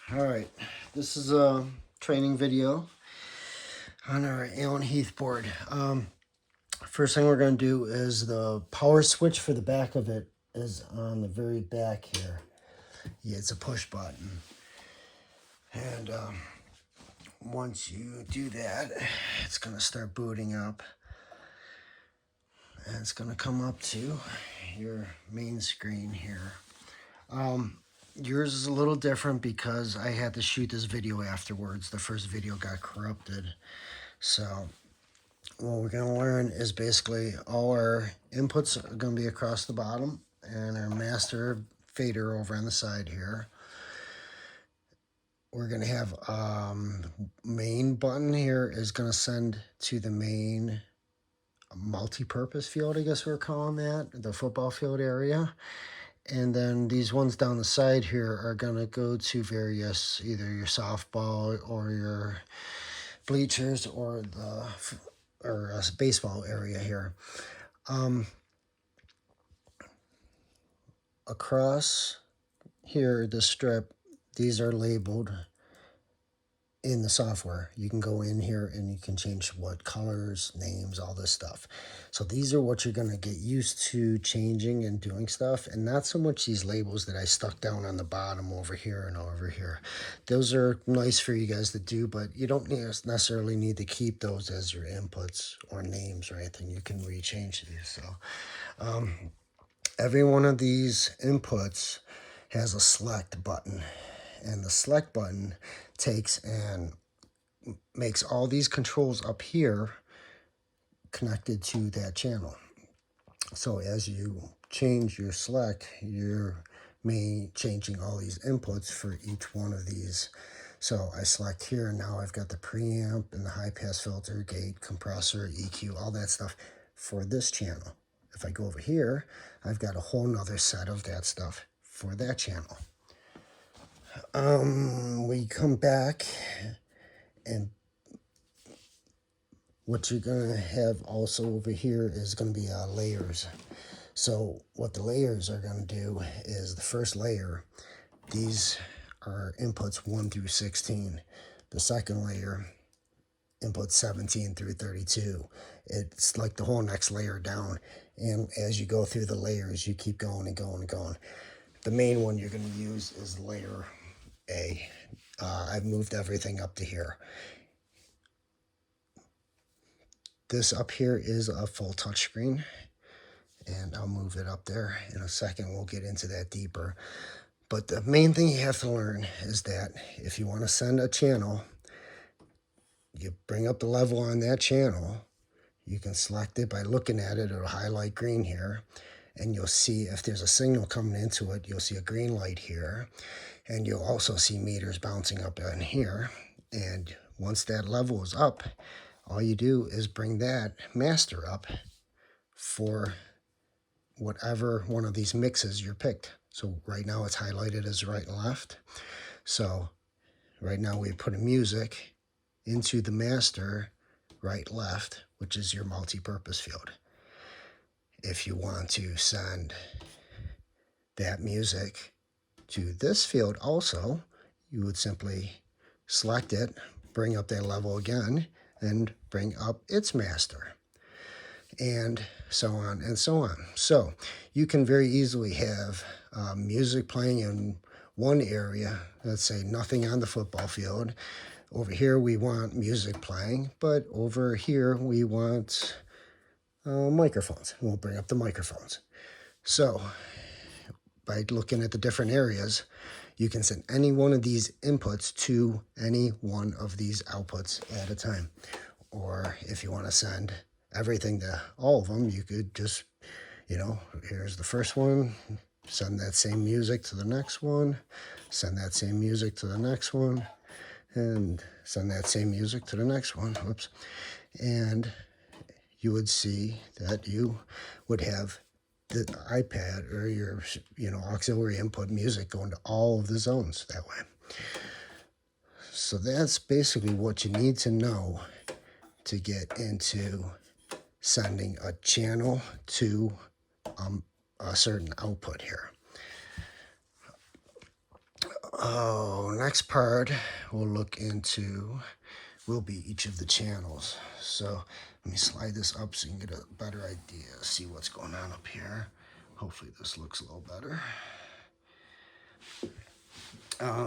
Alright, this is a training video on our AllenHeath board. First thing we're going to do is the power switch for the back of it is on the very back here. Yeah, it's a push button. And once you do that, it's going to start booting up. And it's going to come up to your main screen here. Yours is a little different because I had to shoot this video afterwards. The first video got corrupted. So what we're going to learn is basically all our inputs are going to be across the bottom and our master fader over on the side here. We're going to have main button here is going to send to the main multi-purpose field, I guess we're calling that, the football field area. And then these ones down the side here are going to go to various, either your softball or your bleachers or the baseball area here. Across here, the strip, these are labeled in the software. You can go in here and you can change what colors, names, all this stuff. So these are what you're going to get used to changing and doing stuff, and not so much these labels that I stuck down on the bottom over here and over here. Those are nice for you guys to do, but you don't necessarily need to keep those as your inputs or names or anything. You can rechange these. So every one of these inputs has a select button, and the select button takes and makes all these controls up here connected to that channel. So as you change your select, you're changing all these inputs for each one of these. So I select here, and now I've got the preamp and the high pass filter, gate, compressor, EQ, all that stuff for this channel. If I go over here, I've got a whole nother set of that stuff for that channel. We come back, and what you're going to have also over here is going to be layers. So what the layers are going to do is the first layer, these are inputs 1 through 16. The second layer, inputs 17 through 32. It's like the whole next layer down. And as you go through the layers, you keep going and going and going. The main one you're going to use is layer A. I've moved everything up to here. This up here is a full touchscreen, and I'll move it up there in a second. We'll get into that deeper. But the main thing you have to learn is that if you want to send a channel, you bring up the level on that channel. You can select it by looking at it. It'll highlight green here, and you'll see if there's a signal coming into it, you'll see a green light here, and you'll also see meters bouncing up in here. And once that level is up, all you do is bring that master up for whatever one of these mixes you're picked. So right now it's highlighted as right and left. So right now we put a music into the master right left, which is your multi-purpose field. If you want to send that music to this field also, you would simply select it, bring up that level again, and bring up its master, and so on and so on. So you can very easily have music playing in one area, let's say nothing on the football field. Over here we want music playing, but over here we want microphones. We'll bring up the microphones. So by looking at the different areas, you can send any one of these inputs to any one of these outputs at a time. Or if you want to send everything to all of them, you could just, here's the first one, send that same music to the next one, send that same music to the next one, and send that same music to the next one. Whoops. And you would see that you would have the iPad or your auxiliary input music going to all of the zones that way. So that's basically what you need to know to get into sending a channel to a certain output here. Oh, next part we'll look into will be each of the channels. So let me slide this up so you can get a better idea, see what's going on up here. Hopefully this looks a little better.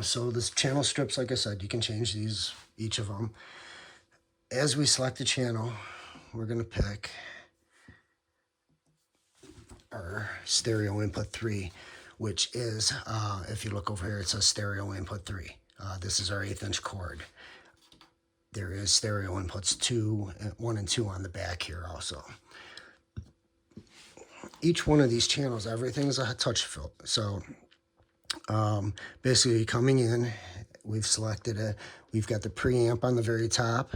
So this channel strips, like I said, you can change these, each of them. As we select the channel, we're going to pick our stereo input 3, which is, if you look over here, it says stereo input 3. This is our 1/8" cord. There is stereo inputs 1 and 2 on the back here also. Each one of these channels, everything's a touch filter. So basically coming in, we've selected it. We've got the preamp on the very top,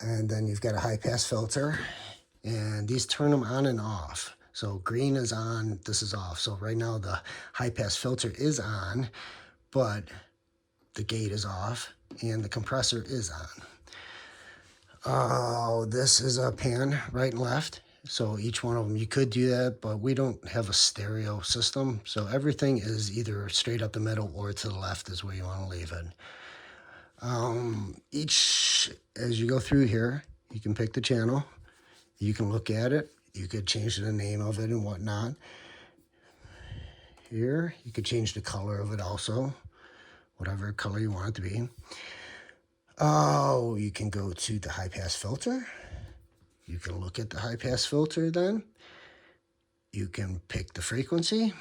and then you've got a high pass filter, and these turn them on and off. So green is on, this is off. So right now the high pass filter is on, but the gate is off and the compressor is on. Oh, this is a pan right and left. So each one of them, you could do that, but we don't have a stereo system. So everything is either straight up the middle or to the left is where you want to leave it. As you go through here, you can pick the channel. You can look at it. You could change the name of it and whatnot. Here, you could change the color of it also, whatever color you want it to be. Oh, you can go to the high pass filter. You can look at the high pass filter then. You can pick the frequency.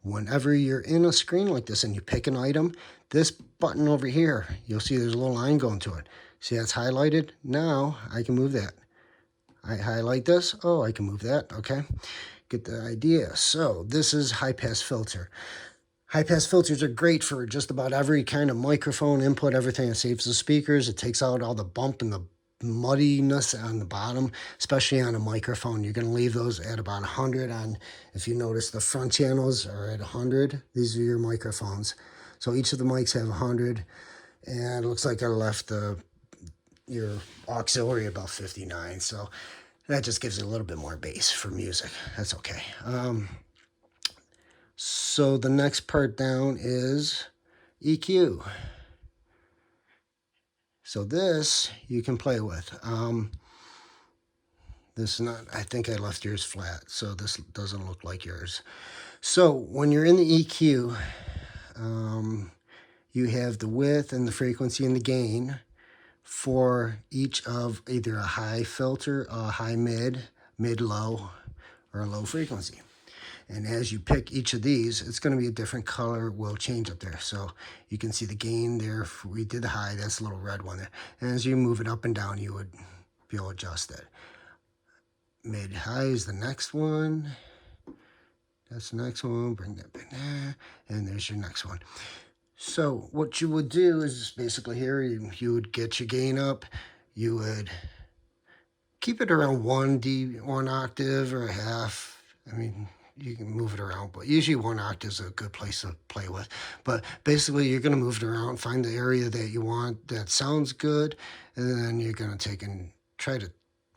Whenever you're in a screen like this and you pick an item, this button over here, you'll see there's a little line going to it. See that's highlighted? Now I can move that. I highlight this. Oh, I can move that. Okay. Get the idea. So this is high pass filter. High pass filters are great for just about every kind of microphone input, everything. It saves the speakers. It takes out all the bump and the muddiness on the bottom, especially on a microphone. You're going to leave those at about 100 on, if you notice the front channels are at 100. These are your microphones. So each of the mics have 100, and it looks like I left your auxiliary about 59. So that just gives it a little bit more bass for music. That's okay. So the next part down is EQ. So this you can play with. This is not, I think I left yours flat, so this doesn't look like yours. So when you're in the EQ, you have the width and the frequency and the gain for each of either a high filter, a high mid, mid-low, or a low frequency. And as you pick each of these, it's going to be a different color will change up there. So you can see the gain there. We did the high, that's a little red one there. And as you move it up and down, you would be able to adjust it. Mid-high is the next one. That's the next one. Bring that back there. And there's your next one. So what you would do is basically here, you would get your gain up. You would keep it around 1 octave or a half. I mean, you can move it around, but usually 1 octave is a good place to play with. But basically, you're going to move it around, find the area that you want that sounds good, and then you're going to take and try to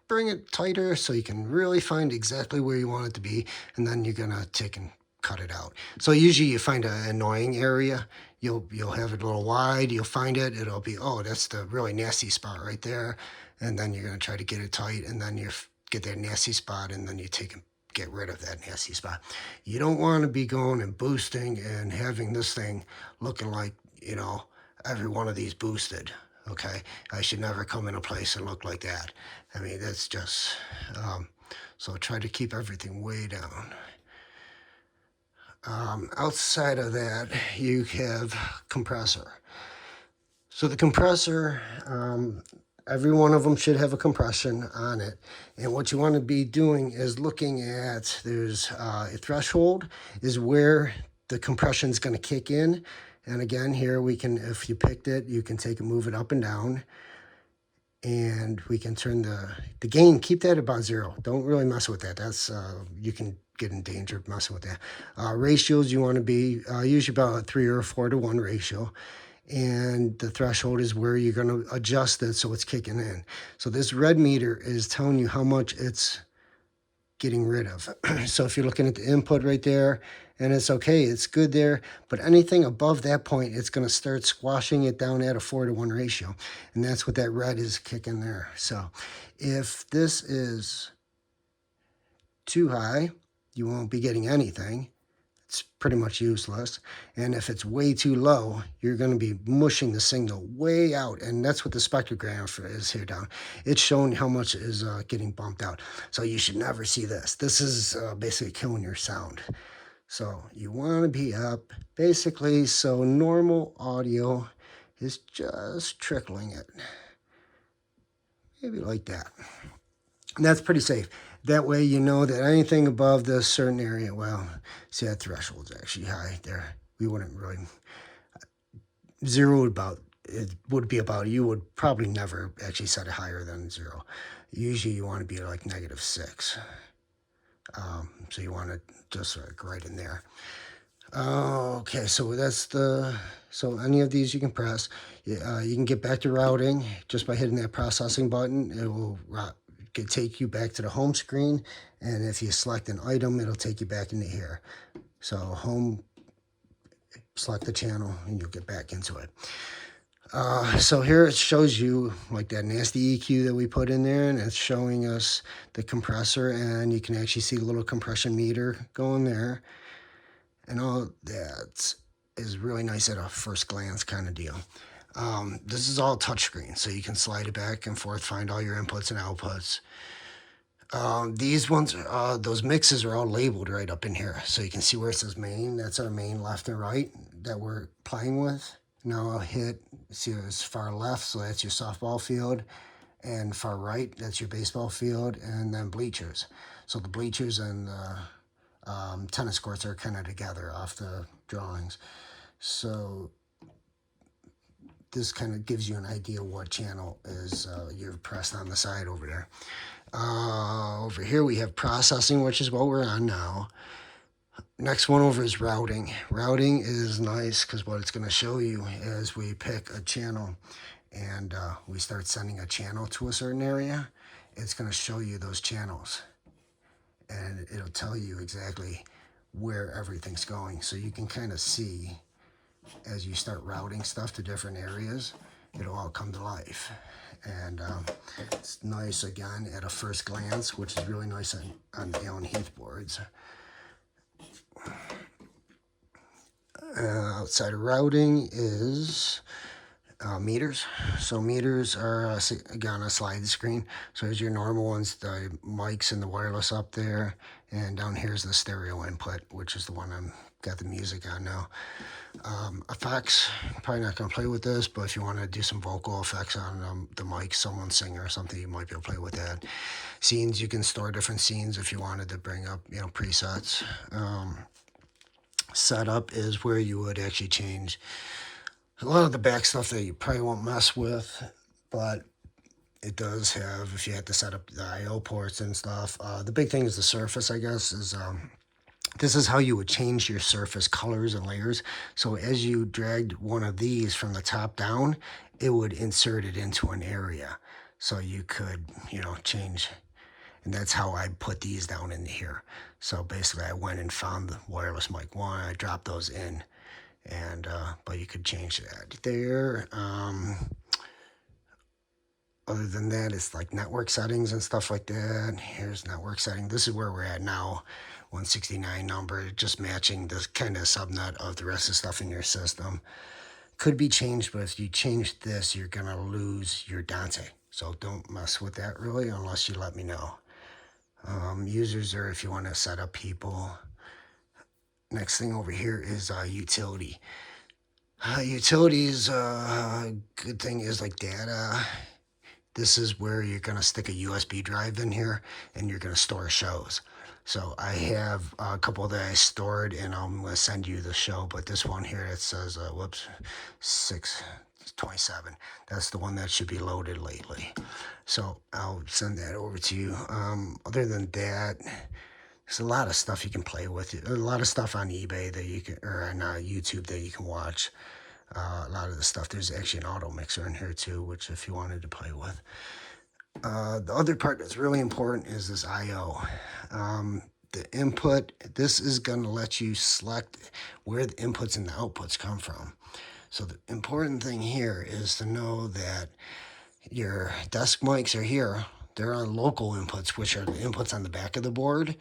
bring it tighter so you can really find exactly where you want it to be, and then you're going to take and cut it out. So usually you find an annoying area, you'll have it a little wide, you'll find it, it'll be, oh, that's the really nasty spot right there, and then you're going to try to get it tight, and then you get that nasty spot, and then you take and get rid of that nasty spot. You don't want to be going and boosting and having this thing looking like, you know, every one of these boosted. Okay, I should never come in a place and look like that. I mean, that's just, so try to keep everything way down. Outside of that, you have compressor. So the compressor, every one of them should have a compression on it. And what you want to be doing is looking at, there's a threshold is where the compression is going to kick in. And again, here we can, if you picked it, you can take and move it up and down. And we can turn the gain, keep that about 0. Don't really mess with that. That's, you can get in danger of messing with that. Ratios, you want to be usually about a 3 or a 4 to 1 ratio. And the threshold is where you're going to adjust it so it's kicking in. So this red meter is telling you how much it's getting rid of. So if you're looking at the input right there, and it's okay. It's good there. But anything above that point, it's going to start squashing it down at a 4-to-1 ratio. And that's what that red is kicking there. So if this is too high, you won't be getting anything. It's pretty much useless. And if it's way too low, you're going to be mushing the signal way out. And that's what the spectrograph is here down. It's showing how much is getting bumped out. So you should never see this. This is basically killing your sound. So you want to be up basically so normal audio is just trickling it. Maybe like that. And that's pretty safe. That way you know that anything above this certain area, well, see that threshold's actually high there. We wouldn't really, zero about, it would be about, you would probably never actually set it higher than 0. Usually you want to be like -6. So you want to just like right in there. Okay, so that's so any of these you can press. You can get back to routing just by hitting that processing button. It will take you back to the home screen, and if you select an item, it'll take you back into here. So home, select the channel, and you'll get back into it. So here it shows you like that nasty EQ that we put in there, and it's showing us the compressor, and you can actually see the little compression meter going there. And all that is really nice at a first glance kind of deal. This is all touchscreen, so you can slide it back and forth, find all your inputs and outputs. These ones, those mixes are all labeled right up in here. So you can see where it says main. That's our main left and right that we're playing with. Now I'll hit, see it's far left, so that's your softball field. And far right, that's your baseball field. And then bleachers. So the bleachers and the tennis courts are kind of together off the drawings. So this kind of gives you an idea what channel is you're pressed on the side over there. Over here we have processing, which is what we're on now. Next one over is routing. Routing is nice because what it's going to show you is we pick a channel and we start sending a channel to a certain area. It's going to show you those channels, and it'll tell you exactly where everything's going. So you can kind of see as you start routing stuff to different areas, it'll all come to life. And it's nice again at a first glance, which is really nice on the AllenHeath boards. Outside of routing is meters. So meters are again a slide screen. So there's your normal ones, the mics and the wireless up there, and down here is the stereo input, which is the one I'm got the music on now. Effects, probably not going to play with this, but if you want to do some vocal effects on the mic, someone singing or something, you might be able to play with that. Scenes, you can store different scenes if you wanted to bring up, presets. Setup is where you would actually change a lot of the back stuff that you probably won't mess with, but it does have, if you had to set up the I/O ports and stuff. The big thing is the surface, I guess, is this is how you would change your surface colors and layers. So as you dragged one of these from the top down, it would insert it into an area. So you could, change. And that's how I put these down in here. So basically I went and found the wireless mic 1. I dropped those in. And, but you could change that there. Other than that, it's like network settings and stuff like that. Here's network setting. This is where we're at now. 169 number, just matching the kind of subnet of the rest of the stuff in your system. Could be changed, but if you change this, you're going to lose your Dante. So don't mess with that really unless you let me know. Users are if you want to set up people. Next thing over here is utility. Utilities, good thing is like data. This is where you're going to stick a USB drive in here and you're going to store shows. So I have a couple that I stored and I'm going to send you the show. But this one here, it says, 627. That's the one that should be loaded lately. So I'll send that over to you. Other than that, there's a lot of stuff you can play with. A lot of stuff on eBay that you can, or on YouTube that you can watch. A lot of the stuff, there's actually an auto mixer in here too, which if you wanted to play with. The other part that's really important is this I/O. the input, this is going to let you select where the inputs and the outputs come from. So the important thing here is to know that your desk mics are here. They're on local inputs, which are the inputs on the back of the board.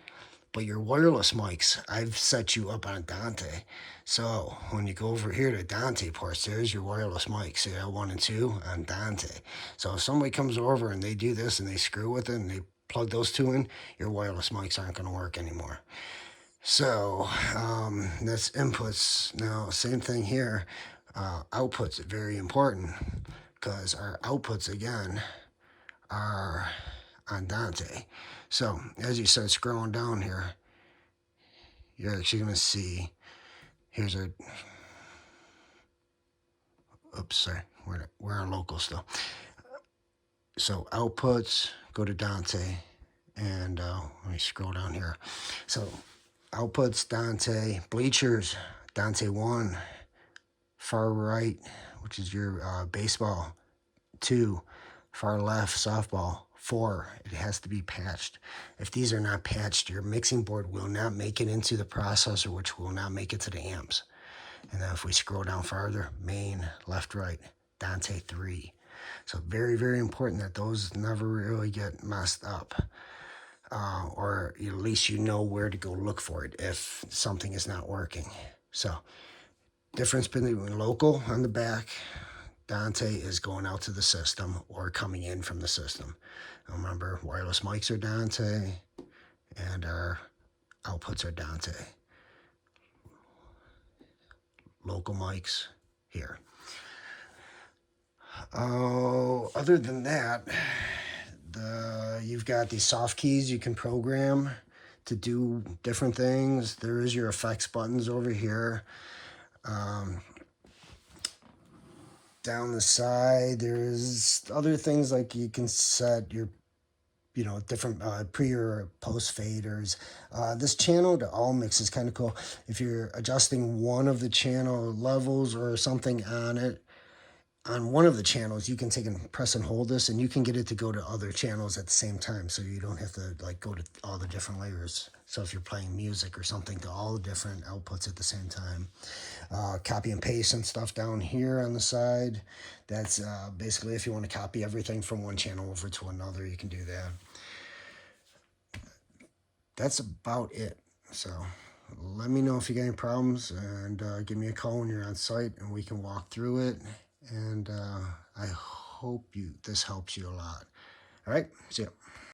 But your wireless mics, I've set you up on Dante. So when you go over here to Dante ports, there's your wireless mics, L1 and 2 on Dante. So if somebody comes over and they do this and they screw with it and they plug those two in, your wireless mics aren't going to work anymore. So that's inputs. Now, same thing here. Outputs are very important because our outputs, again, are on Dante. So as you start scrolling down here, you're actually going to see, here's our, oops, sorry, we're on local still. So outputs, go to Dante, and let me scroll down here. So outputs, Dante, bleachers, Dante 1, far right, which is your baseball, 2, far left, softball, 4, it has to be patched. If these are not patched, your mixing board will not make it into the processor, which will not make it to the amps. And then if we scroll down farther, main, left, right, Dante 3. So very, very important that those never really get messed up. Or at least you know where to go look for it if something is not working. So difference between local on the back, Dante is going out to the system or coming in from the system. Now remember, wireless mics are Dante and our outputs are Dante. Local mics here. Other than that, you've got these soft keys you can program to do different things. There is your effects buttons over here. Down the side, there's other things like you can set your, different pre or post faders. This channel to all mix is kind of cool. If you're adjusting one of the channel levels or something on it, on one of the channels, you can take and press and hold this, and you can get it to go to other channels at the same time, so you don't have to go to all the different layers. So if you're playing music or something, to all the different outputs at the same time. Copy and paste and stuff down here on the side. That's basically if you want to copy everything from one channel over to another, you can do that. That's about it. So let me know if you got any problems, and give me a call when you're on site and we can walk through it. And I hope this helps you a lot. All right, see ya.